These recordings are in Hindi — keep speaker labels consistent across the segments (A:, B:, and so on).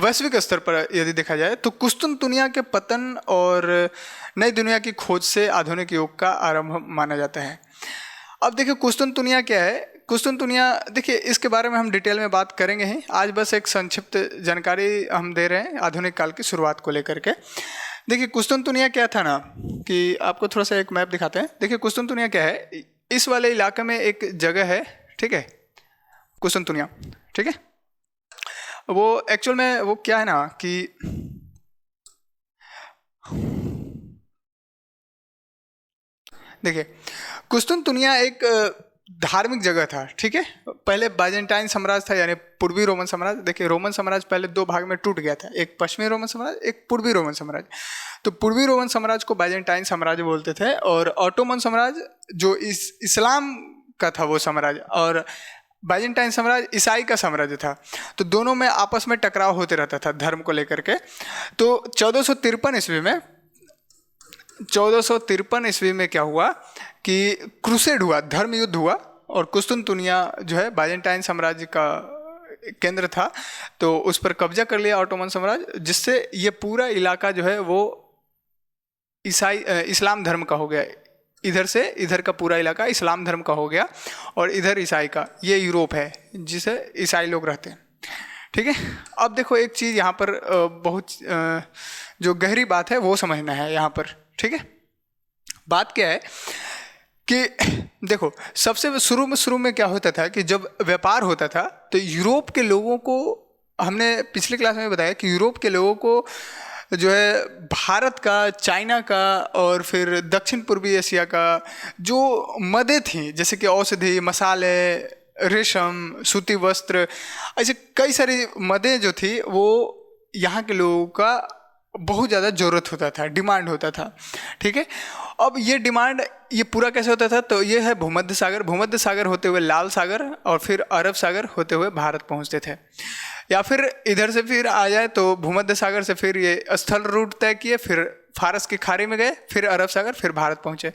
A: वैश्विक स्तर पर यदि देखा जाए तो कुस्तुनतुनिया के पतन और नई दुनिया की खोज से आधुनिक युग का आरंभ माना जाता है। अब देखिए कुस्तुनतुनिया क्या है। कुस्तुनतुनिया देखिए इसके बारे में हम डिटेल में बात करेंगे ही, आज बस एक संक्षिप्त जानकारी हम दे रहे हैं आधुनिक काल की शुरुआत को लेकर के। देखिए कुस्तुनतुनिया क्या था ना, कि आपको थोड़ा सा एक मैप दिखाते हैं। देखिए कुस्तुनतुनिया क्या है, इस वाले इलाके में एक जगह है, ठीक है, कुस्तुनतुनिया, ठीक है। वो एक्चुअल में वो क्या है ना कि देखिए कुस्तुनतुनिया एक धार्मिक जगह था, ठीक है। पहले बाइजेंटाइन साम्राज्य था, यानी पूर्वी रोमन साम्राज्य। देखिए रोमन साम्राज्य पहले दो भाग में टूट गया था, एक पश्चिमी रोमन साम्राज्य, एक पूर्वी रोमन साम्राज्य। तो पूर्वी रोमन साम्राज्य को बाइजेंटाइन साम्राज्य बोलते थे, और ऑटोमन साम्राज्य जो इस्लाम का था वो साम्राज्य, और बाइजेंटाइन साम्राज्य ईसाई का साम्राज्य था। तो दोनों में आपस में टकराव होते रहता था धर्म को लेकर के। तो 1453 ईस्वी में क्या हुआ कि क्रूसेड हुआ, धर्म युद्ध हुआ, और कुस्तुनतुनिया जो है बाइजेंटाइन साम्राज्य का केंद्र था, तो उस पर कब्जा कर लिया ऑटोमन साम्राज्य, जिससे ये पूरा इलाका जो है वो इस्लाम धर्म का हो गया। इधर से इधर का पूरा इलाका इस्लाम धर्म का हो गया, और इधर ईसाई का, ये यूरोप है जिसे ईसाई लोग रहते हैं, ठीक है। अब देखो एक चीज़ यहाँ पर बहुत जो गहरी बात है वो समझना है यहाँ पर, ठीक है। बात क्या है कि देखो सबसे शुरू में क्या होता था कि जब व्यापार होता था तो यूरोप के लोगों को, हमने पिछले क्लास में बताया कि यूरोप के लोगों को जो है भारत का, चाइना का और फिर दक्षिण पूर्वी एशिया का जो मदें थी, जैसे कि औषधि, मसाले, रेशम, सूती वस्त्र, ऐसे कई सारी मदें जो थी वो यहाँ के लोगों का बहुत ज़्यादा ज़रूरत होता था, डिमांड होता था, ठीक है। अब ये डिमांड ये पूरा कैसे होता था, तो ये है भूमध्य सागर, भूमध्य सागर होते हुए लाल सागर, और फिर अरब सागर होते हुए भारत पहुँचते थे। या फिर इधर से फिर आ जाए तो भूमध्य सागर से फिर ये स्थल रूट तय किए, फिर फारस की खाड़ी में गए, फिर अरब सागर, फिर भारत पहुँचे।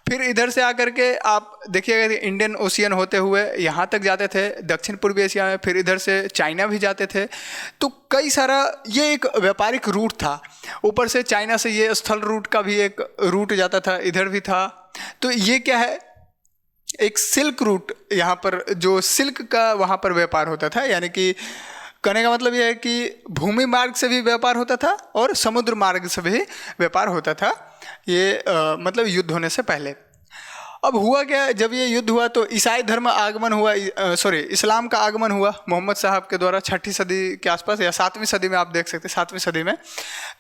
A: फिर इधर से आकर के आप देखिएगा कि इंडियन ओशियन होते हुए यहाँ तक जाते थे दक्षिण पूर्वी एशिया में, फिर इधर से चाइना भी जाते थे। तो कई सारा ये एक व्यापारिक रूट था। ऊपर से चाइना से ये स्थल रूट का भी एक रूट जाता था, इधर भी था। तो ये क्या है, एक सिल्क रूट, यहाँ पर जो सिल्क का वहाँ पर व्यापार होता था, यानी कि कहने का मतलब यह है कि भूमि मार्ग से भी व्यापार होता था और समुद्र मार्ग से भी व्यापार होता था, ये मतलब युद्ध होने से पहले। अब हुआ क्या, जब ये युद्ध हुआ तो ईसाई धर्म आगमन हुआ, इस्लाम का आगमन हुआ मोहम्मद साहब के द्वारा 6वीं सदी के आसपास, या 7वीं सदी में आप देख सकते हैं, 7वीं सदी में।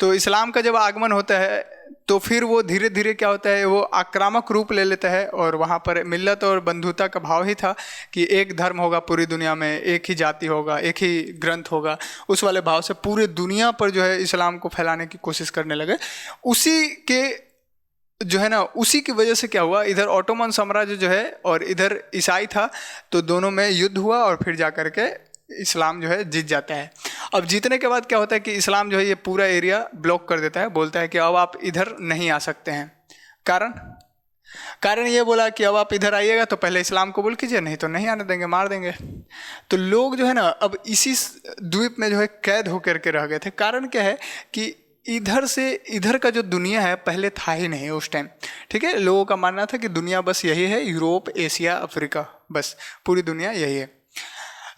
A: तो इस्लाम का जब आगमन होता है तो फिर वो धीरे धीरे क्या होता है, वो आक्रामक रूप ले लेता है, और वहाँ पर मिल्लत और बंधुता का भाव ही था कि एक धर्म होगा पूरी दुनिया में, एक ही जाति होगा, एक ही ग्रंथ होगा। उस वाले भाव से पूरे दुनिया पर जो है इस्लाम को फैलाने की कोशिश करने लगे। उसी के जो है ना, उसी की वजह से क्या हुआ, इधर ऑटोमन साम्राज्य जो है और इधर ईसाई था, तो दोनों में युद्ध हुआ, और फिर जा कर के इस्लाम जो है जीत जाता है। अब जीतने के बाद क्या होता है कि इस्लाम जो है ये पूरा एरिया ब्लॉक कर देता है, बोलता है कि अब आप इधर नहीं आ सकते हैं। कारण ये बोला कि अब आप इधर आइएगा तो पहले इस्लाम कबूल कीजिए, नहीं तो नहीं आने देंगे, मार देंगे। तो लोग जो है ना अब इसी द्वीप में जो है कैद होकर के रह गए थे। कारण क्या है कि इधर से इधर का जो दुनिया है पहले था ही नहीं उस टाइम, ठीक है। लोगों का मानना था कि दुनिया बस यही है, यूरोप, एशिया, अफ्रीका, बस पूरी दुनिया यही है।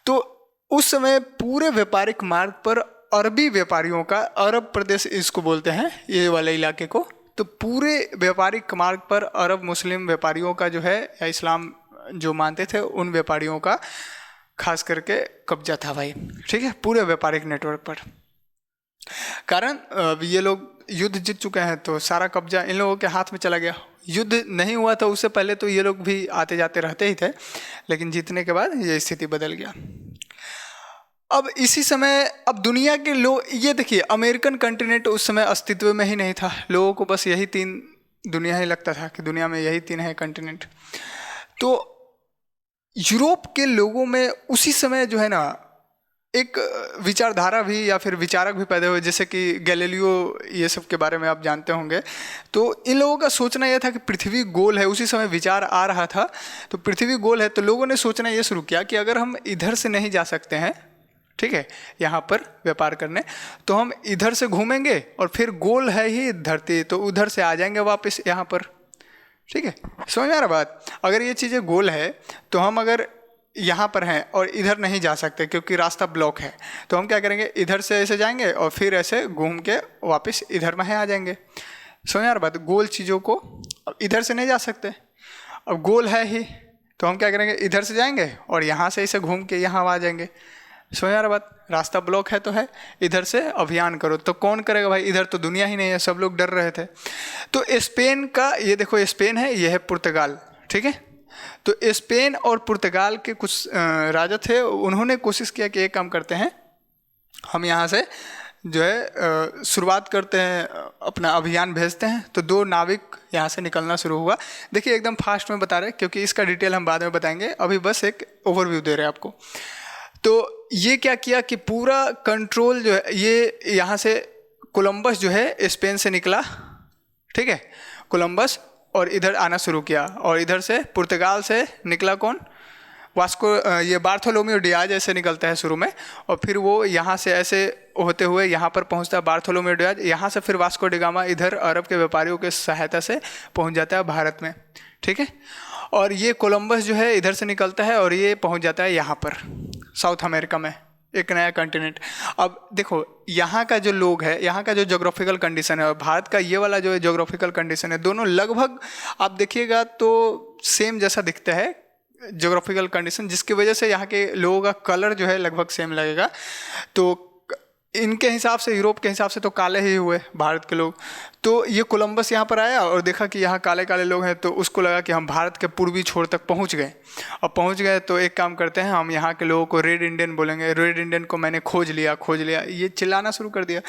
A: तो उस समय पूरे व्यापारिक मार्ग पर अरबी व्यापारियों का, अरब प्रदेश इसको बोलते हैं ये वाले इलाके को, तो पूरे व्यापारिक मार्ग पर अरब मुस्लिम व्यापारियों का जो है, या इस्लाम जो मानते थे उन व्यापारियों का खास करके कब्जा था भाई, ठीक है, पूरे व्यापारिक नेटवर्क पर। कारण ये लोग युद्ध जीत चुके हैं तो सारा कब्जा इन लोगों के हाथ में चला गया। युद्ध नहीं हुआ था उससे पहले तो ये लोग भी आते जाते रहते ही थे, लेकिन जीतने के बाद ये स्थिति बदल गया। अब इसी समय अब दुनिया के लोग, ये देखिए अमेरिकन कॉन्टिनेंट उस समय अस्तित्व में ही नहीं था। लोगों को बस यही 3 दुनिया ही लगता था कि दुनिया में यही 3 है कॉन्टिनेंट। तो यूरोप के लोगों में उसी समय जो है ना एक विचारधारा भी या फिर विचारक भी पैदा हुए, जैसे कि गैलीलियो, ये सब के बारे में आप जानते होंगे। तो इन लोगों का सोचना यह था कि पृथ्वी गोल है, उसी समय विचार आ रहा था। तो पृथ्वी गोल है तो लोगों ने सोचना ये शुरू किया कि अगर हम इधर से नहीं जा सकते हैं ठीक है, यहाँ पर व्यापार करने। तो हम इधर से घूमेंगे और फिर गोल है ही धरती, तो उधर से आ जाएंगे वापस यहाँ पर। ठीक है, समझ में आ रहा बात। अगर ये चीज़ें गोल है तो हम अगर यहाँ पर हैं और इधर नहीं जा सकते क्योंकि रास्ता ब्लॉक है, तो हम क्या करेंगे, इधर से ऐसे जाएंगे और फिर ऐसे घूम के वापस इधर में आ जाएंगे। समझ में आ रहा बात। गोल चीज़ों को अब इधर से नहीं जा सकते, अब गोल है ही, तो हम क्या करेंगे, इधर से जाएंगे और यहाँ से ऐसे घूम के यहाँ आ जाएंगे। समझ आ रहा बात। रास्ता ब्लॉक है तो है, इधर से अभियान करो, तो कौन करेगा भाई, इधर तो दुनिया ही नहीं है, सब लोग डर रहे थे। तो स्पेन का, ये देखो स्पेन है, ये है पुर्तगाल, ठीक है। तो स्पेन और पुर्तगाल के कुछ राजा थे, उन्होंने कोशिश किया कि एक काम करते हैं, हम यहाँ से जो है शुरुआत करते हैं, अपना अभियान भेजते हैं। तो 2 नाविक यहाँ से निकलना शुरू हुआ। देखिए एकदम फास्ट में बता रहे हैं क्योंकि इसका डिटेल हम बाद में बताएंगे, अभी बस एक ओवरव्यू दे रहे हैं आपको। तो ये क्या किया कि पूरा कंट्रोल जो है, ये यहाँ से कोलंबस जो है स्पेन से निकला, ठीक है, कोलंबस, और इधर आना शुरू किया। और इधर से पुर्तगाल से निकला कौन, वास्को, ये बार्थोलोमेओ डियाज ऐसे निकलता है शुरू में, और फिर वो यहाँ से ऐसे होते हुए यहाँ पर पहुँचता है बार्थोलोमेओ डियाज। यहाँ से फिर वास्को डी गामा इधर अरब के व्यापारियों के सहायता से पहुँच जाता है भारत में, ठीक है। और ये कोलंबस जो है इधर से निकलता है और ये पहुँच जाता है यहाँ पर साउथ अमेरिका में, एक नया कॉन्टिनेंट। अब देखो यहाँ का जो लोग है, यहाँ का जो जोग्राफिकल कंडीशन है और भारत का ये वाला जो है जोग्राफिकल कंडीशन है, दोनों लगभग आप देखिएगा तो सेम जैसा दिखता है जोग्राफिकल कंडीशन, जिसकी वजह से यहाँ के लोगों का कलर जो है लगभग सेम लगेगा। तो इनके हिसाब से, यूरोप के हिसाब से तो काले ही हुए भारत के लोग। तो ये कोलंबस यहाँ पर आया और देखा कि यहाँ काले काले लोग हैं, तो उसको लगा कि हम भारत के पूर्वी छोर तक पहुँच गए। अब पहुँच गए तो एक काम करते हैं, हम यहाँ के लोगों को रेड इंडियन बोलेंगे, रेड इंडियन को मैंने खोज लिया, ये चिल्लाना शुरू कर दिया।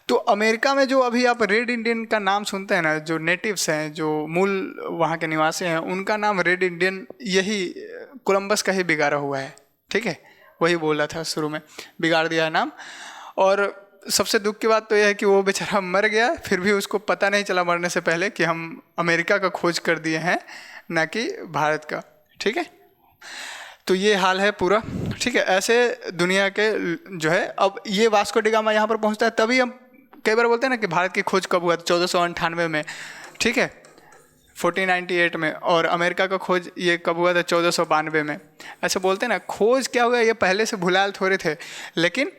A: तो अमेरिका में जो अभी आप रेड इंडियन का नाम सुनते हैं ना, जो नेटिव्स हैं, जो मूल वहाँ के निवासी हैं, उनका नाम रेड इंडियन यही कोलंबस का ही बिगाड़ा हुआ है, ठीक है। वही बोला था शुरू में, बिगाड़ दिया है नाम। और सबसे दुख की बात तो यह है कि वो बेचारा मर गया, फिर भी उसको पता नहीं चला मरने से पहले कि हम अमेरिका का खोज कर दिए हैं, ना कि भारत का, ठीक है। तो ये हाल है पूरा, ठीक है। ऐसे दुनिया के जो है, अब ये वास्को डी गामा यहाँ पर पहुँचता है, तभी हम कई बार बोलते हैं ना कि भारत की खोज कब हुआ, 1498 में, ठीक है, 1498 में। और अमेरिका का खोज ये कब हुआ था, 1492 में। ऐसे बोलते हैं ना, खोज क्या हुआ, ये पहले से भुलाल थोड़े थे, लेकिन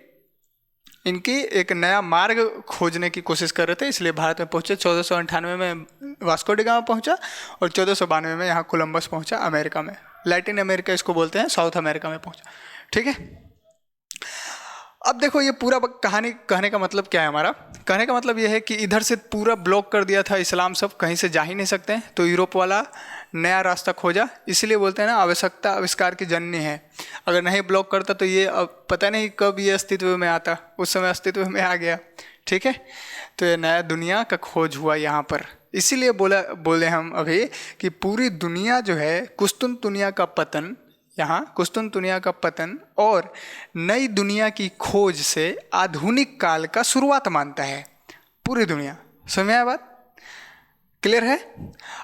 A: इनकी एक नया मार्ग खोजने की कोशिश कर रहे थे, इसलिए भारत में पहुँचे। 1498 में वास्को डी गामा पहुँचा और 1492 में यहाँ कोलंबस पहुँचा अमेरिका में, लैटिन अमेरिका इसको बोलते हैं, साउथ अमेरिका में पहुँचा, ठीक है। अब देखो ये पूरा कहानी कहने का मतलब क्या है, हमारा कहने का मतलब ये है कि इधर से पूरा ब्लॉक कर दिया था इस्लाम, सब कहीं से जा ही नहीं सकते हैं, तो यूरोप वाला नया रास्ता खोजा। इसलिए बोलते हैं ना, आवश्यकता आविष्कार की जननी है। अगर नहीं ब्लॉक करता तो ये अब पता नहीं कब ये अस्तित्व में आता, उस समय अस्तित्व में आ गया, ठीक है। तो ये नया दुनिया का खोज हुआ यहाँ पर। इसीलिए बोले हम अभी कि पूरी दुनिया जो है, कुस्तुनतुनिया का पतन, यहाँ कुस्तुनतुनिया का पतन और नई दुनिया की खोज से आधुनिक काल का शुरुआत मानता है पूरी दुनिया। समझ में आया बात, क्लियर है।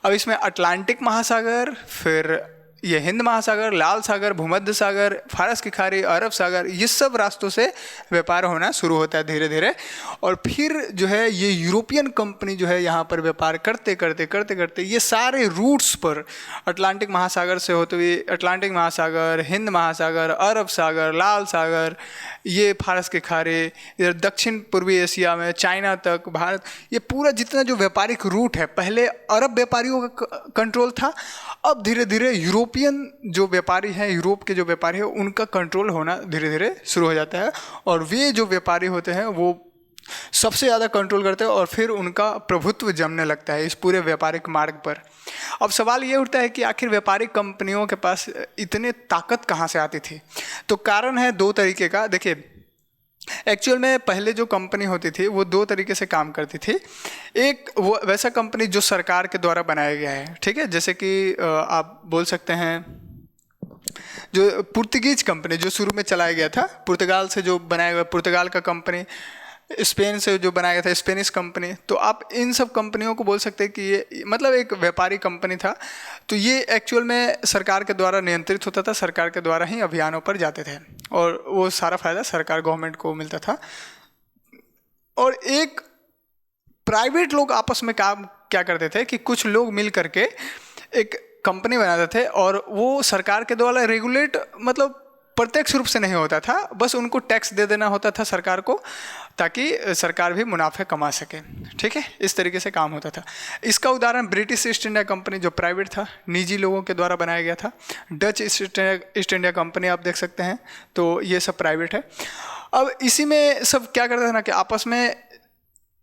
A: अब इसमें अटलांटिक महासागर, फिर ये हिंद महासागर, लाल सागर, भूमध्य सागर, फारस की खाड़ी, अरब सागर, ये सब रास्तों से व्यापार होना शुरू होता है धीरे धीरे। और फिर जो है ये यूरोपियन कंपनी जो है यहाँ पर व्यापार करते करते ये सारे रूट्स पर, अटलांटिक महासागर से होते हुए अटलांटिक महासागर, हिंद महासागर, अरब सागर, लाल सागर, ये फारस की खाड़ी, इधर दक्षिण पूर्वी एशिया में चाइना तक, भारत, ये पूरा जितना जो व्यापारिक रूट है, पहले अरब व्यापारियों का कंट्रोल था, अब धीरे धीरे यूरोपियन जो व्यापारी हैं, यूरोप के जो व्यापारी हैं, उनका कंट्रोल होना धीरे धीरे शुरू हो जाता है। और वे जो व्यापारी होते हैं वो सबसे ज़्यादा कंट्रोल करते हैं और फिर उनका प्रभुत्व जमने लगता है इस पूरे व्यापारिक मार्ग पर। अब सवाल ये उठता है कि आखिर व्यापारिक कंपनियों के पास इतने ताकत कहाँ से आती थी। तो कारण है 2 तरीके का। देखिए एक्चुअल में पहले जो कंपनी होती थी वो 2 तरीके से काम करती थी। एक वो वैसा कंपनी जो सरकार के द्वारा बनाया गया है, ठीक है, जैसे कि आप बोल सकते हैं जो पुर्तगीज कंपनी जो शुरू में चलाया गया था, पुर्तगाल से जो बनाया गया, पुर्तगाल का कंपनी, स्पेन से जो बनाया गया था स्पेनिश कंपनी। तो आप इन सब कंपनियों को बोल सकते हैं कि ये मतलब एक व्यापारी कंपनी था। तो ये एक्चुअल में सरकार के द्वारा नियंत्रित होता था, सरकार के द्वारा ही अभियानों पर जाते थे। और वो सारा फायदा सरकार गवर्नमेंट को मिलता था। और एक प्राइवेट लोग आपस में काम क्या करते थे कि कुछ लोग मिल करके एक कंपनी बनाते थे, और वो सरकार के द्वारा रेगुलेट मतलब प्रत्यक्ष रूप से नहीं होता था, बस उनको टैक्स दे देना होता था सरकार को, ताकि सरकार भी मुनाफे कमा सके। ठीक है, इस तरीके से काम होता था। इसका उदाहरण ब्रिटिश ईस्ट इंडिया कंपनी जो प्राइवेट था, निजी लोगों के द्वारा बनाया गया था। डच ईस्ट इंडिया कंपनी आप देख सकते हैं, तो ये सब प्राइवेट है। अब इसी में सब क्या करते थे ना कि आपस में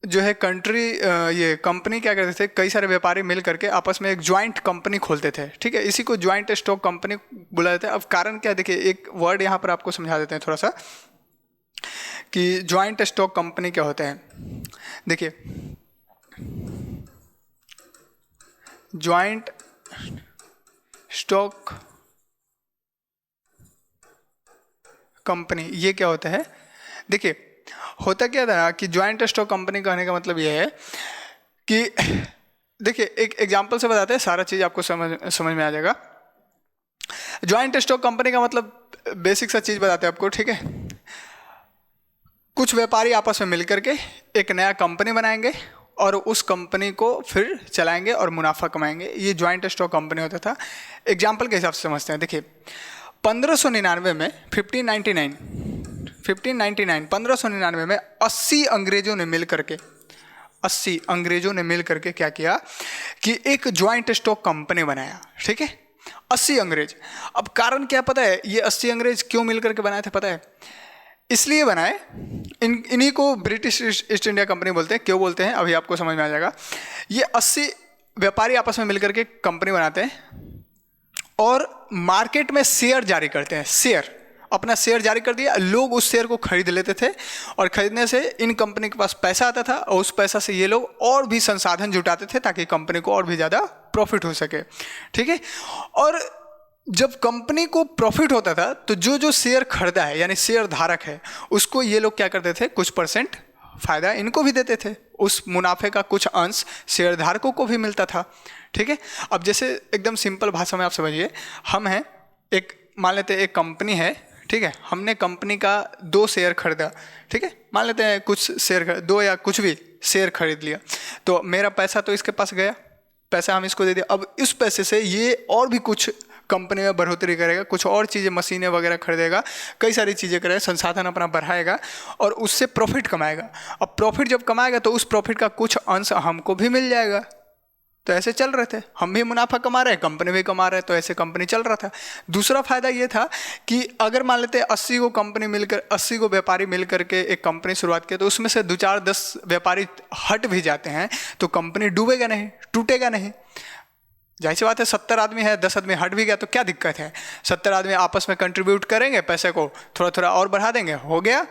A: जो है कंट्री ये कंपनी क्या करते थे, कई सारे व्यापारी मिल करके आपस में एक ज्वाइंट कंपनी खोलते थे। ठीक है, इसी को ज्वाइंट स्टॉक कंपनी बुला जाते हैं। अब कारण क्या, देखिए एक वर्ड यहाँ पर आपको समझा देते हैं थोड़ा सा कि ज्वाइंट स्टॉक कंपनी क्या होता है। देखिए ज्वाइंट स्टॉक कंपनी ये क्या होता है, देखिए होता क्या था कि ज्वाइंट स्टॉक कंपनी कहने का मतलब ये है कि देखिए एक एग्जांपल से बताते हैं, सारा चीज़ आपको समझ में आ जाएगा। ज्वाइंट स्टॉक कंपनी का मतलब बेसिक सा चीज़ बताते हैं आपको। ठीक है, कुछ व्यापारी आपस में मिल करके एक नया कंपनी बनाएंगे और उस कंपनी को फिर चलाएंगे और मुनाफा कमाएंगे, ये ज्वाइंट स्टॉक कंपनी होता था। एग्जाम्पल के हिसाब से समझते हैं। देखिए 1599 में 1599 में 80 अंग्रेजों ने मिल करके क्या किया कि एक ज्वाइंट स्टॉक कंपनी बनाया। ठीक है, 80 अंग्रेज। अब कारण क्या पता है, ये 80 अंग्रेज क्यों मिल करके बनाए थे पता है? इसलिए बनाए, इन्हीं को ब्रिटिश ईस्ट इंडिया कंपनी बोलते हैं। क्यों बोलते हैं अभी आपको समझ में आ जाएगा। ये 80 व्यापारी आपस में मिल करके कंपनी बनाते हैं और मार्केट में शेयर जारी करते हैं। शेयर, अपना शेयर जारी कर दिया, लोग उस शेयर को खरीद लेते थे और खरीदने से इन कंपनी के पास पैसा आता था और उस पैसा से ये लोग और भी संसाधन जुटाते थे ताकि कंपनी को और भी ज़्यादा प्रॉफिट हो सके। ठीक है, और जब कंपनी को प्रॉफिट होता था तो जो जो शेयर खरीदा है यानी शेयर धारक है उसको ये लोग क्या करते थे, कुछ परसेंट फायदा इनको भी देते थे, उस मुनाफे का कुछ अंश शेयर धारकों को भी मिलता था। ठीक है, अब जैसे एकदम सिंपल भाषा में आप समझिए, हम हैं एक, मान लेते हैं एक कंपनी है। ठीक है, हमने कंपनी का 2 शेयर खरीदा। ठीक है, मान लेते हैं कुछ शेयर 2 या कुछ भी शेयर खरीद लिया, तो मेरा पैसा तो इसके पास गया, पैसा हम इसको दे दिया। अब इस पैसे से ये और भी कुछ कंपनी में बढ़ोतरी करेगा, कुछ और चीज़ें मशीनें वगैरह खरीदेगा, कई सारी चीज़ें करेगा, संसाधन अपना बढ़ाएगा और उससे प्रॉफिट कमाएगा। अब प्रॉफिट जब कमाएगा तो उस प्रॉफिट का कुछ अंश हमको भी मिल जाएगा। तो ऐसे चल रहे थे, हम भी मुनाफा कमा रहे हैं, कंपनी भी कमा रहे हैं, तो ऐसे कंपनी चल रहा था। दूसरा फायदा ये था कि अगर मान लेते 80 को कंपनी मिलकर 80 को व्यापारी मिल करके एक कंपनी शुरुआत की, तो उसमें से 2 4 10 व्यापारी हट भी जाते हैं तो कंपनी डूबेगा नहीं, टूटेगा नहीं। जाहिर सी बात है, 70 आदमी है, 10 आदमी हट भी गया तो क्या दिक्कत है, 70 आदमी आपस में कंट्रीब्यूट करेंगे, पैसे को थोड़ा थोड़ा और बढ़ा देंगे, हो गया।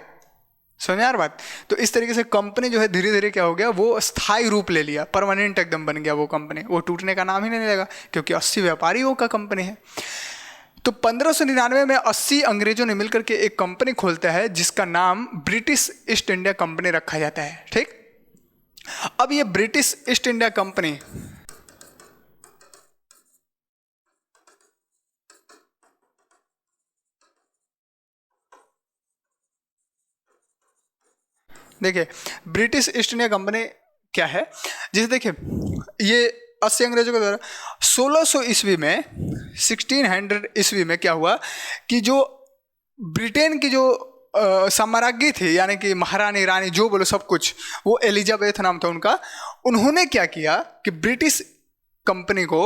A: समझ यार बात। तो इस तरीके से कंपनी जो है धीरे धीरे क्या हो गया, वो स्थायी रूप ले लिया, परमानेंट एकदम बन गया वो कंपनी, वो टूटने का नाम ही नहीं लेगा क्योंकि 80 व्यापारियों का कंपनी है। तो 1599 में 80 अंग्रेजों ने मिलकर के एक कंपनी खोलता है जिसका नाम ब्रिटिश ईस्ट इंडिया कंपनी रखा जाता है। ठीक, अब ये ब्रिटिश ईस्ट इंडिया कंपनी देखिए ब्रिटिश ईस्ट इंडिया कंपनी क्या है, जिसे देखिए ये 80 अंग्रेजों के द्वारा 1600 ईस्वी में 1600 ईस्वी में क्या हुआ कि जो ब्रिटेन की जो साम्राज्ञी थी यानी कि महारानी रानी जो बोलो सब कुछ, वो एलिजाबेथ नाम था उनका, उन्होंने क्या किया कि ब्रिटिश कंपनी को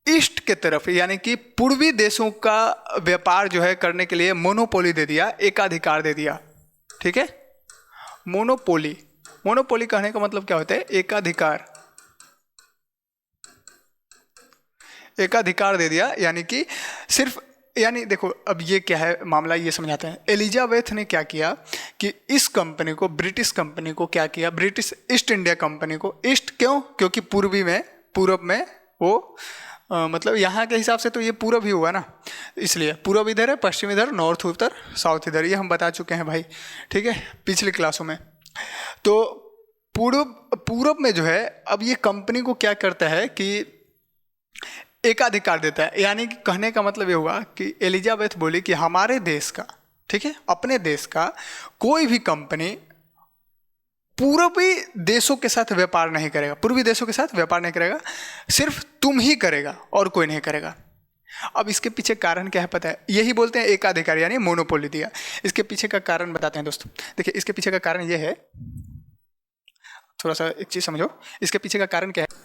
A: ईस्ट के तरफ यानी कि पूर्वी देशों का व्यापार जो है करने के लिए मोनोपोली दे दिया, एकाधिकार दे दिया। ठीक है, मोनोपोली, मोनोपोली कहने का मतलब क्या होता है, एकाधिकार, एकाधिकार दे दिया यानी कि सिर्फ, यानी देखो अब ये क्या है मामला, ये समझाते हैं। एलिजाबेथ ने क्या किया कि इस कंपनी को, ब्रिटिश कंपनी को क्या किया, ब्रिटिश ईस्ट इंडिया कंपनी को, ईस्ट क्यों, क्योंकि पूर्वी में, पूरब में वो मतलब यहाँ के हिसाब से तो ये पूरब ही हुआ ना, इसलिए पूरब इधर है, पश्चिम इधर, नॉर्थ उधर, साउथ इधर, ये हम बता चुके हैं भाई। ठीक है, पिछली क्लासों में। तो पूरब में जो है, अब ये कंपनी को क्या करता है कि एकाधिकार देता है, यानी कि कहने का मतलब ये हुआ कि एलिजाबेथ बोली कि हमारे देश का ठीक है, अपने देश का कोई भी कंपनी पूर्वी देशों के साथ व्यापार नहीं करेगा, पूर्वी देशों के साथ व्यापार नहीं करेगा, सिर्फ तुम ही करेगा और कोई नहीं करेगा। अब इसके पीछे कारण क्या है पता है, यही बोलते हैं एकाधिकार यानी मोनोपोली दिया। इसके पीछे का कारण बताते हैं दोस्तों। देखिए इसके पीछे का कारण ये है, थोड़ा सा एक चीज समझो, इसके पीछे का कारण क्या है।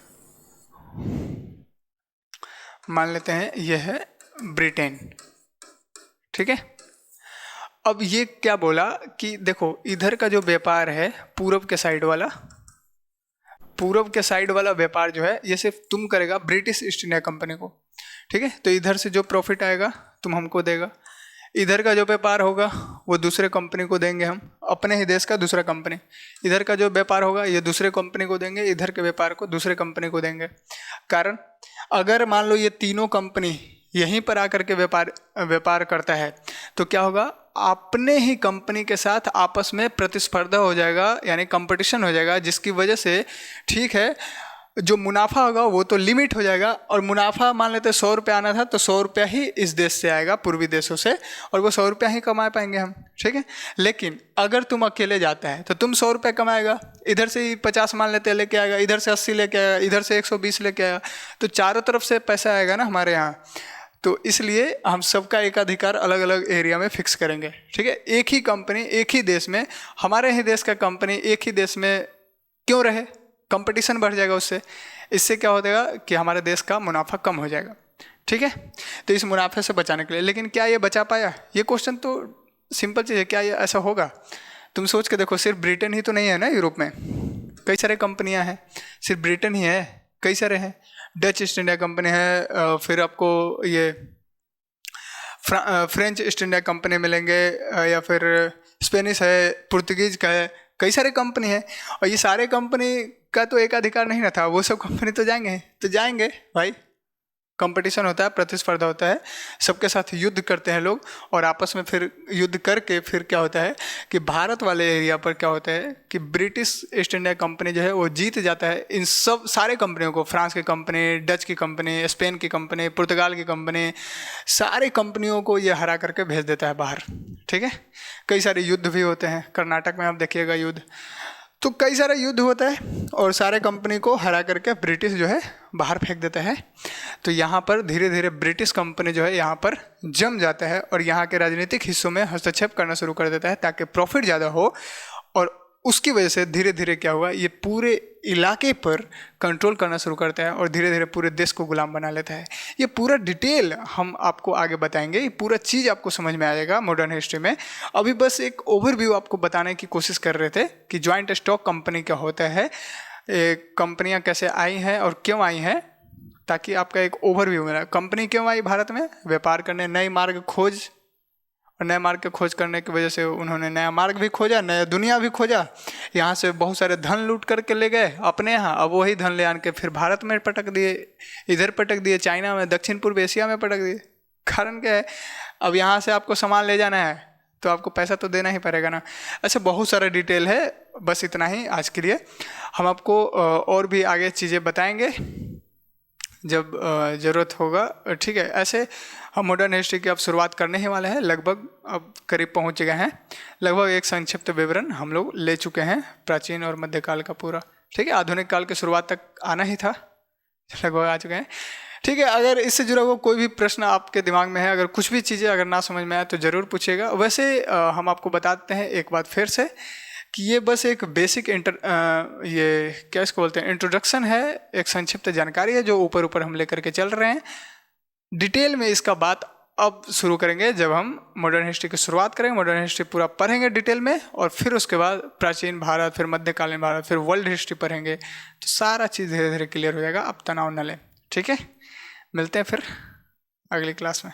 A: मान लेते हैं ये है ब्रिटेन, ठीक है। अब ये क्या बोला कि देखो इधर का जो व्यापार है पूरब के साइड वाला, पूरब के साइड वाला व्यापार जो है ये सिर्फ तुम करेगा ब्रिटिश ईस्ट इंडिया कंपनी को, ठीक है। तो इधर से जो प्रॉफिट आएगा तुम हमको देगा, इधर का जो व्यापार होगा वो दूसरे कंपनी को देंगे हम, अपने ही देश का दूसरा कंपनी। इधर का जो व्यापार होगा ये दूसरे कंपनी को देंगे, इधर के व्यापार को दूसरे कंपनी को देंगे। कारण अगर मान लो ये तीनों कंपनी यहीं पर आकर के व्यापार करता है तो क्या होगा, अपने ही कंपनी के साथ आपस में प्रतिस्पर्धा हो जाएगा, यानी कंपटीशन हो जाएगा, जिसकी वजह से ठीक है जो मुनाफा होगा वो तो लिमिट हो जाएगा। और मुनाफा मान लेते 100 रुपये आना था तो 100 रुपया ही इस देश से आएगा, पूर्वी देशों से, और वो 100 रुपया ही कमा पाएंगे हम, ठीक है। लेकिन अगर तुम अकेले जाता है तो तुम 100 रुपया कमाएगा, इधर से ही 50 मान लेते लेके आएगा, इधर से 80 लेके आएगा, इधर से 120 लेके आएगा, तो चारों तरफ से पैसा आएगा ना हमारे यहाँ। तो इसलिए हम सबका एकाधिकार अलग अलग एरिया में फिक्स करेंगे, ठीक है। एक ही कंपनी एक ही देश में, हमारे ही देश का कंपनी एक ही देश में क्यों रहे, कंपटीशन बढ़ जाएगा उससे, इससे क्या हो जाएगा कि हमारे देश का मुनाफा कम हो जाएगा, ठीक है। तो इस मुनाफे से बचाने के लिए, लेकिन क्या ये बचा पाया, ये क्वेश्चन तो सिंपल चीज़ है, क्या ये ऐसा होगा। तुम सोच के देखो, सिर्फ ब्रिटेन ही तो नहीं है ना यूरोप में, कई सारे कंपनियां हैं, सिर्फ ब्रिटेन ही है, कई सारे हैं, डच ईस्ट इंडिया कंपनी है, फिर आपको ये फ्रेंच ईस्ट इंडिया कंपनी मिलेंगे, या फिर स्पेनिश है, पुर्तगीज का है, कई सारे कंपनी है। और ये सारे कंपनी का तो एकाधिकार नहीं ना था, वो सब कंपनी तो जाएंगे भाई, कंपटीशन होता है, प्रतिस्पर्धा होता है, सबके साथ युद्ध करते हैं लोग, और आपस में फिर युद्ध करके फिर क्या होता है कि भारत वाले एरिया पर क्या होता है कि ब्रिटिश ईस्ट इंडिया कंपनी जो है वो जीत जाता है इन सब सारे कंपनियों को, फ्रांस की कंपनी, डच की कंपनी, स्पेन की कंपनी, पुर्तगाल की कंपनी, सारे कंपनियों को ये हरा करके भेज देता है बाहर, ठीक है। कई सारे युद्ध भी होते हैं, कर्नाटक में आप देखिएगा युद्ध, तो कई सारा युद्ध होता है और सारे कंपनी को हरा करके ब्रिटिश जो है बाहर फेंक देता है। तो यहाँ पर धीरे धीरे ब्रिटिश कंपनी जो है यहाँ पर जम जाता है और यहाँ के राजनीतिक हिस्सों में हस्तक्षेप करना शुरू कर देता है ताकि प्रॉफिट ज़्यादा हो, और उसकी वजह से धीरे धीरे क्या हुआ, ये पूरे इलाके पर कंट्रोल करना शुरू करता है और धीरे धीरे पूरे देश को गुलाम बना लेता है। ये पूरा डिटेल हम आपको आगे बताएंगे, ये पूरा चीज़ आपको समझ में आ जाएगा मॉडर्न हिस्ट्री में। अभी बस एक ओवरव्यू आपको बताने की कोशिश कर रहे थे कि जॉइंट स्टॉक कंपनी क्या होता है, कंपनियां कैसे आई हैं और क्यों आई हैं, ताकि आपका एक ओवरव्यू मिला। कंपनी क्यों आई भारत में, व्यापार करने, नए मार्ग खोज, और नए मार्ग के खोज करने की वजह से उन्होंने नया मार्ग भी खोजा, नया दुनिया भी खोजा, यहाँ से बहुत सारे धन लूट करके ले गए अपने यहाँ, अब वही धन ले आन के फिर भारत में पटक दिए, इधर पटक दिए, चाइना में, दक्षिण पूर्व एशिया में पटक दिए। कारण क्या है, अब यहाँ से आपको सामान ले जाना है तो आपको पैसा तो देना ही पड़ेगा ना। अच्छा, बहुत सारा डिटेल है, बस इतना ही आज के लिए। हम आपको और भी आगे चीज़ें बताएंगे जब ज़रूरत होगा, ठीक है। ऐसे हम मॉडर्न हिस्ट्री की अब शुरुआत करने ही वाले हैं, लगभग अब करीब पहुंच गए हैं, लगभग एक संक्षिप्त विवरण हम लोग ले चुके हैं प्राचीन और मध्यकाल का पूरा, ठीक है। आधुनिक काल की शुरुआत तक आना ही था, लगभग आ चुके हैं, ठीक है। अगर इससे जुड़ा हुआ कोई भी प्रश्न आपके दिमाग में है, अगर कुछ भी चीज़ें अगर ना समझ में आए तो ज़रूर पूछिएगा। वैसे हम आपको बताते हैं एक बात फिर से कि ये बस एक बेसिक ये क्या इसको बोलते हैं, इंट्रोडक्शन है, एक संक्षिप्त जानकारी है जो ऊपर ऊपर हम लेकर के चल रहे हैं। डिटेल में इसका बात अब शुरू करेंगे जब हम मॉडर्न हिस्ट्री की शुरुआत करेंगे, मॉडर्न हिस्ट्री पूरा पढ़ेंगे डिटेल में, और फिर उसके बाद प्राचीन भारत, फिर मध्यकालीन भारत, फिर वर्ल्ड हिस्ट्री पढ़ेंगे, तो सारा चीज़ धीरे धीरे क्लियर हो जाएगा। अब तनाव न लें, ठीक है। मिलते हैं फिर अगली क्लास में।